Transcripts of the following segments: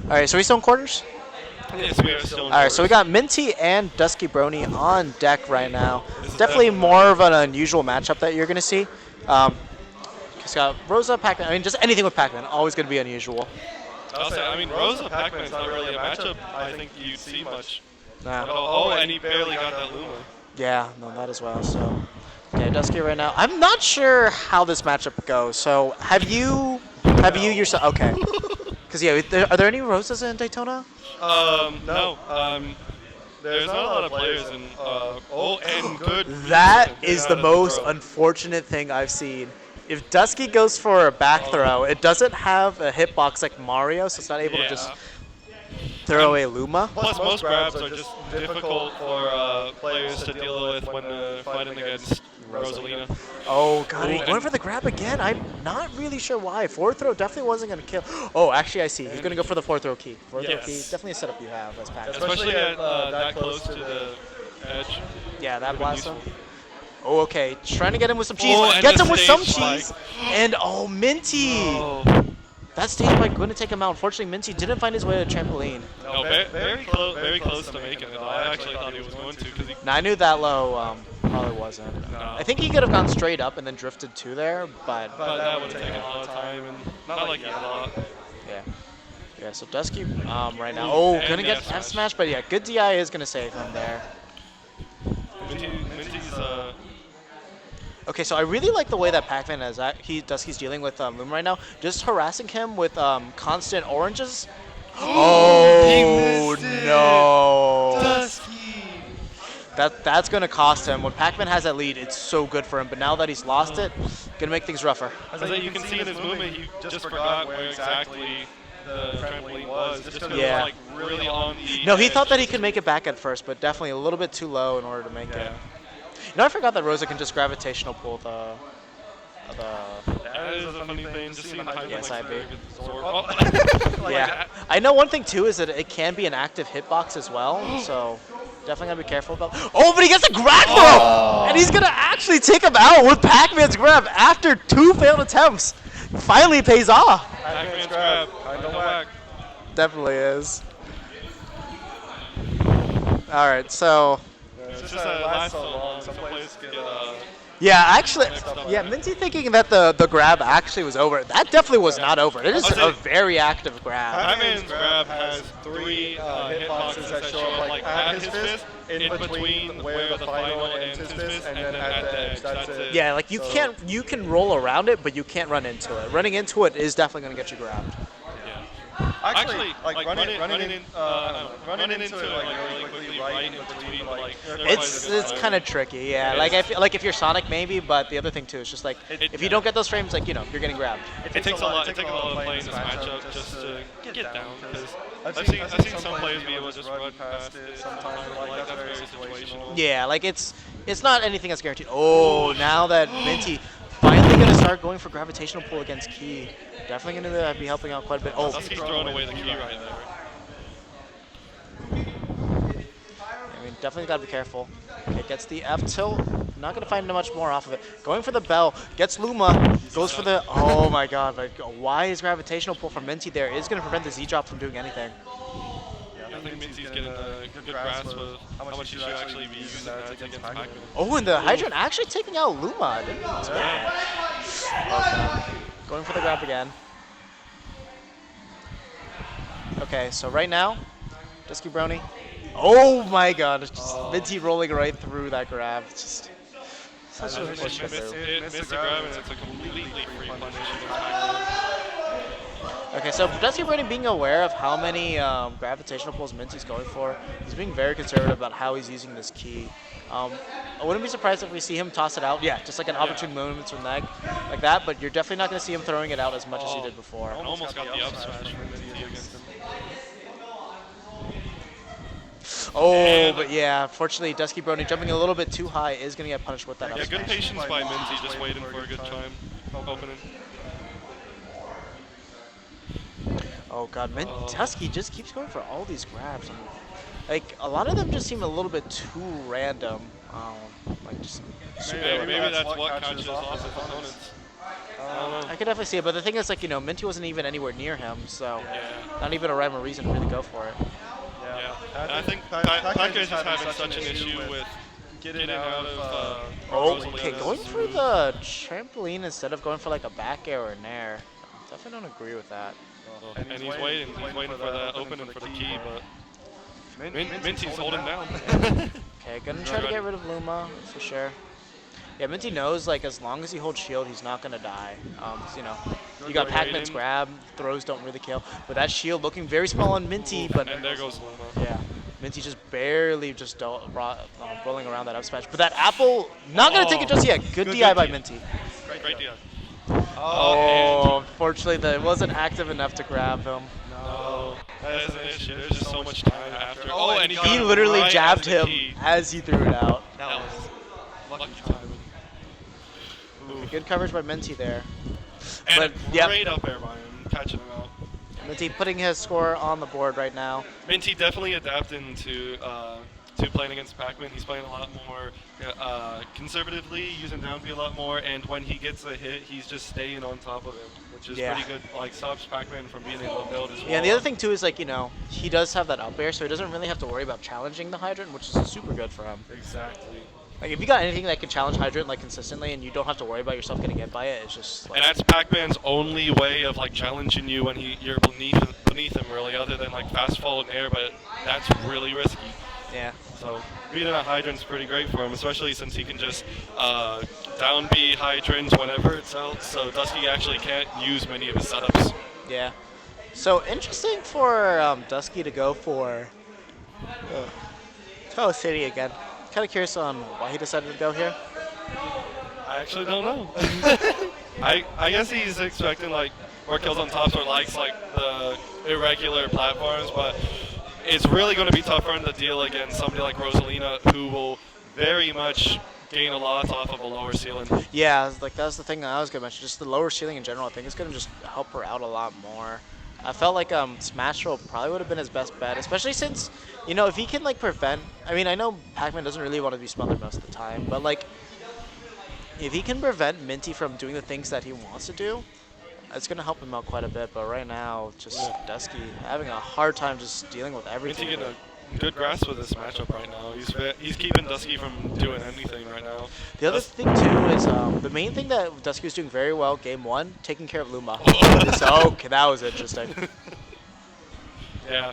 All right, so we still in quarters? Yes, we are still in All right, so we quarters. got Minty and Dusky Brony on deck right now. This is Definitely definitely more of an unusual matchup that you're going to see. It's got Rosa, Pac-Man. I mean, just anything with Pac-Man, always going to be unusual. I'll say, I mean, Rosa Pac-Man's not really a matchup I think you'd see much. Nah. And he barely got that Luma. Yeah, no, that as well. So, okay, Dusky right now. I'm not sure how this matchup goes. So, have you yourself? Okay, because yeah, are there any Rosas in Daytona? No. There's not a lot of players in, and good. That music is out the of most throw. unfortunate thing I've seen. If Dusky goes for a back throw, it doesn't have a hitbox like Mario, so it's not able to just throw away Luma. Plus, most grabs are just difficult for players to deal with when fighting against Rosalina. Oh god, he went for the grab again. I'm not really sure why. Forward throw definitely wasn't going to kill. Oh, actually I see. He's going to go for the forward throw key. Forward throw key, definitely a setup you have as Pac. Especially at that close to the edge. Yeah, that blast him. Oh, okay. Trying to get him with some cheese. Oh, Gets him with some stage cheese. And oh, Minty. Oh. That stage bike going to take him out. Unfortunately, Minty didn't find his way to trampoline. No, very close to making it. I actually thought he was going to because he. Now, I knew that low probably wasn't. No. I think he could have gone straight up and then drifted to there, but But that would have taken a lot of time and not like he had a lot. yeah. Yeah, so Dusky right now. Oh, And gonna the get F smash. F smash, but yeah, good DI is gonna save him there. Minty's Okay, so I really like the way that Pac-Man is Dusky's dealing with Loom right now, just harassing him with constant oranges. Oh no! Dusky. That's gonna cost him. When Pac-Man has that lead, it's so good for him. But now that he's lost it, gonna make things rougher. You can see in his movement he just forgot where exactly the trampoline was. Just 'cause Yeah. it was like really on the. No, he edge. thought that he could make it back at first, but definitely a little bit too low in order to make it. You know, I forgot that Rosa can just gravitational pull the. That is a funny thing. Just seeing the high Yes, I agree. Yeah. I know one thing too is that it can be an active hitbox as well, so definitely gotta be careful about. Oh, but he gets a grab throw, and he's gonna actually take him out with Pac-Man's grab after 2 failed attempts. Finally, it pays off. Pac-Man's grab. I know whack. Definitely is. All right, so. It's just that it lasts so long. Some players get Yeah, actually, yeah, Minty thinking that the grab actually was over. That definitely was not over. It is a very active grab. Pac-Man's grab has 3 hitboxes that show up like at his fist, in between where the final ends his fist, and then at the edge. That's it. Yeah, like you can roll around it, but you can't run into it. Running into it is definitely going to get you grabbed. Actually, running into it like really quickly, right in between, like It's kind of tricky, yeah. Like if you're Sonic maybe, but the other thing too is just like if you don't get those frames, like you're getting grabbed. It takes a lot of playing this matchup just to get down. Because I've seen some players be able to just run past it sometimes, but like that's very situational. Yeah, like it's not anything that's guaranteed. Oh, now that Minty finally gonna start going for gravitational pull against Key. Definitely gonna be helping out quite a bit. Oh, Dusky's throwing away the key right there. I mean, definitely gotta be careful. Okay, gets the F tilt. Not gonna find much more off of it. Going for the bell. Gets Luma. Goes for the. Oh my God! Like, why is gravitational pull from Minty there? Is gonna prevent the Z drop from doing anything. I think Minty's getting a good grasp of how much he should actually be using that against Pac-Man. Oh, and the Hydrant actually taking out Luma. I didn't know that. Okay. Going for the grab again. Okay, so right now, Dusky Brony. Oh my God! It's just Minty rolling right through that grab. It's just such a push Missed the grab and it's a completely free punish against Pac-Man. Okay, so Dusky Brony being aware of how many gravitational pulls Minty's going for, he's being very conservative about how he's using this key. I wouldn't be surprised if we see him toss it out. Yeah, just like an opportune moment from Neg, like that, but you're definitely not going to see him throwing it out as much as he did before. Almost got the up smash from Minty against him. Oh, but yeah, unfortunately, Dusky Brony jumping a little bit too high is going to get punished with that up Yeah, smash. good patience by Minty, just waiting for a good time opening. Oh God, Dusky just keeps going for all these grabs. I mean, like a lot of them just seem a little bit too random. Like just super. Maybe that's what catches off his opponents. I don't know. I could definitely see it, but the thing is, like, Minty wasn't even anywhere near him, so Yeah. not even a rhyme or reason to really go for it. Yeah. And I think Pac is just having such an issue with getting out of Okay, Rosalina's going for move. the trampoline instead of going for like a back air or an air. Definitely don't agree with that. And he's waiting for that opening for the key, but Minty's holding down. Okay, gonna try to get rid of Luma for sure. Yeah, Minty knows like as long as he holds shield, he's not gonna die. 'Cause, you got Pac-Man's grab, throws don't really kill, but that shield looking very small on Minty. But And there goes Luma. yeah, Minty just barely just rolling around that up smash. But that apple not gonna take it just yet. Good DI by Minty. Great DI. Oh, unfortunately, it wasn't active enough to grab him. No, that is an issue. There's just so much time after. Oh, and He literally right jabbed as the him key. as he threw it out. That was lucky timing. Good coverage by Minty there. And But, a yeah. great up air by him, catching him out. Minty putting his score on the board right now. Minty definitely adapting to playing against Pac-Man. He's playing a lot more conservatively, using down B a lot more, and when he gets a hit, he's just staying on top of him, which is pretty good. Like, stops Pac-Man from being able to build as well. Yeah, and the other thing too is like, he does have that up air, so he doesn't really have to worry about challenging the hydrant, which is super good for him. Exactly. Like if you got anything that can challenge hydrant like consistently and you don't have to worry about yourself getting hit by it, it's just like, And that's Pac-Man's only way of like challenging you when you're beneath him, really, other than like fast fall in air, but that's really risky. yeah. So beating a hydrant's pretty great for him, especially since he can just down B hydrants whenever it's out, so Dusky actually can't use many of his setups. Yeah. So interesting for Dusky to go for Toe City again. Kind of curious on why he decided to go here. I actually don't know. I guess he's expecting like more kills on tops or likes like the irregular platforms, but it's really going to be tough for him to deal against somebody like Rosalina, who will very much gain a lot off of a lower ceiling. Yeah, like that's the thing that I was gonna mention. Just the lower ceiling in general, I think it's gonna just help her out a lot more. I felt like Smash Roll probably would have been his best bet, especially since, if he can like prevent. I mean, I know Pac-Man doesn't really want to be smothered most of the time, but like, if he can prevent Minty from doing the things that he wants to do, it's gonna help him out quite a bit. But right now, just Dusky having a hard time just dealing with everything. Minty getting a good grasp with this matchup right now. He's keeping Dusky from doing anything right now. The other thing too is the main thing that Dusky was doing very well game one, taking care of Luma. So okay, that was interesting. Yeah.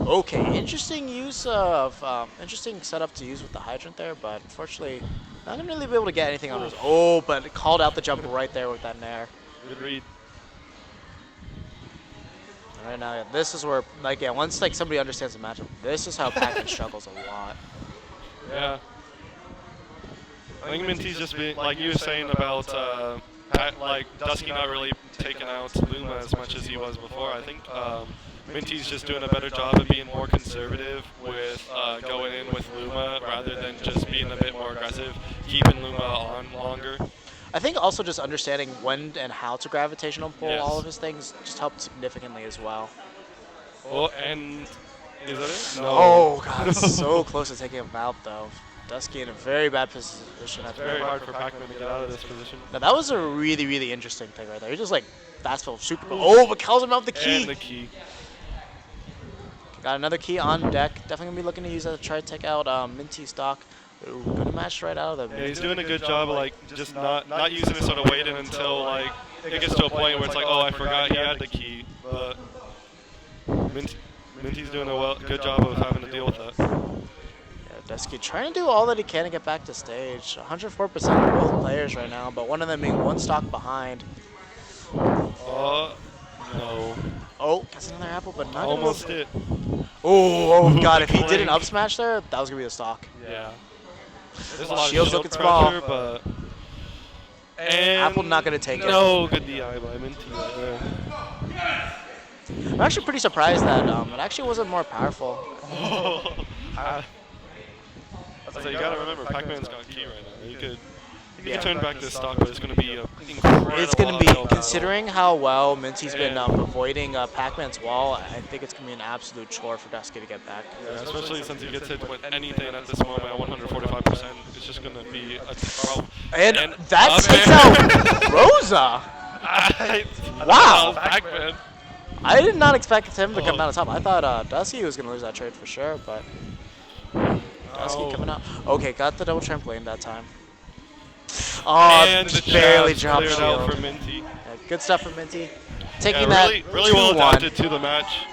Okay, interesting use of interesting setup to use with the hydrant there, but unfortunately, not gonna really be able to get anything on his. Oh, but it called out the jump right there with that nair. Good read. Right now, yeah, this is where, like, yeah, once like somebody understands the matchup, this is how Pac-Man struggles a lot. Yeah. I think Minty's just been, like you were saying about, like, Dusky not really taking out Luma as much as he was before. I think Minty's just doing a better job of being more conservative with going in with Luma rather than just being a bit more aggressive, keeping Luma on longer. I think also just understanding when and how to gravitational pull all of Yes. his things just helped significantly as well. Oh, and is that it? No. Oh, God, so close to taking him out, though. Dusky in a very bad position. It's very hard for Pac-Man to get out of this position. Now, that was a really, really interesting thing right there. He just, like, fast fell super. Oh, but calls him out the key. And the key. Got another key on deck. Definitely going to be looking to use that to try to take out Minty stock. Ooh, good match right out of the. Yeah, he's doing a good job of, like, just not using it, sort of waiting until, like, it gets to a point where it's like, oh, I forgot he had the key. But Minty's doing a good job of having to deal with that. Yeah, Dusky trying to do all that he can to get back to stage. 104% of both players right now, but one of them being one stock behind. No. Oh, gets another apple, but not Almost it. Oh, God, if he did an up smash there, that was going to be a stock. Yeah. There's a lot Shield's of looking pressure, small. but... And Apple not going to take it. No, good DI by Minty right there. I'm actually pretty surprised that it actually wasn't more powerful. So you gotta remember, Pac-Man's got key right now. He He can turn back this stock, but it's going to be an incredible It's going to be, uphill battle. considering how well Minty's been And- avoiding Pac-Man's wall, I think it's going to be an absolute chore for Dusky to get back. Yeah, especially since he gets hit with anything at this moment at 145%. It's just going to be a problem. And that takes out Rosa. Wow. Pac-Man. I did not expect him to come out on top. I thought Dusky was going to lose that trade for sure, but Dusky coming out. Okay, got the double trampoline that time. Oh, And the barely jabs dropped cleared out shield. for Minty. Yeah, good stuff from Minty. Yeah, Taking that really well 2-1. adapted to the match.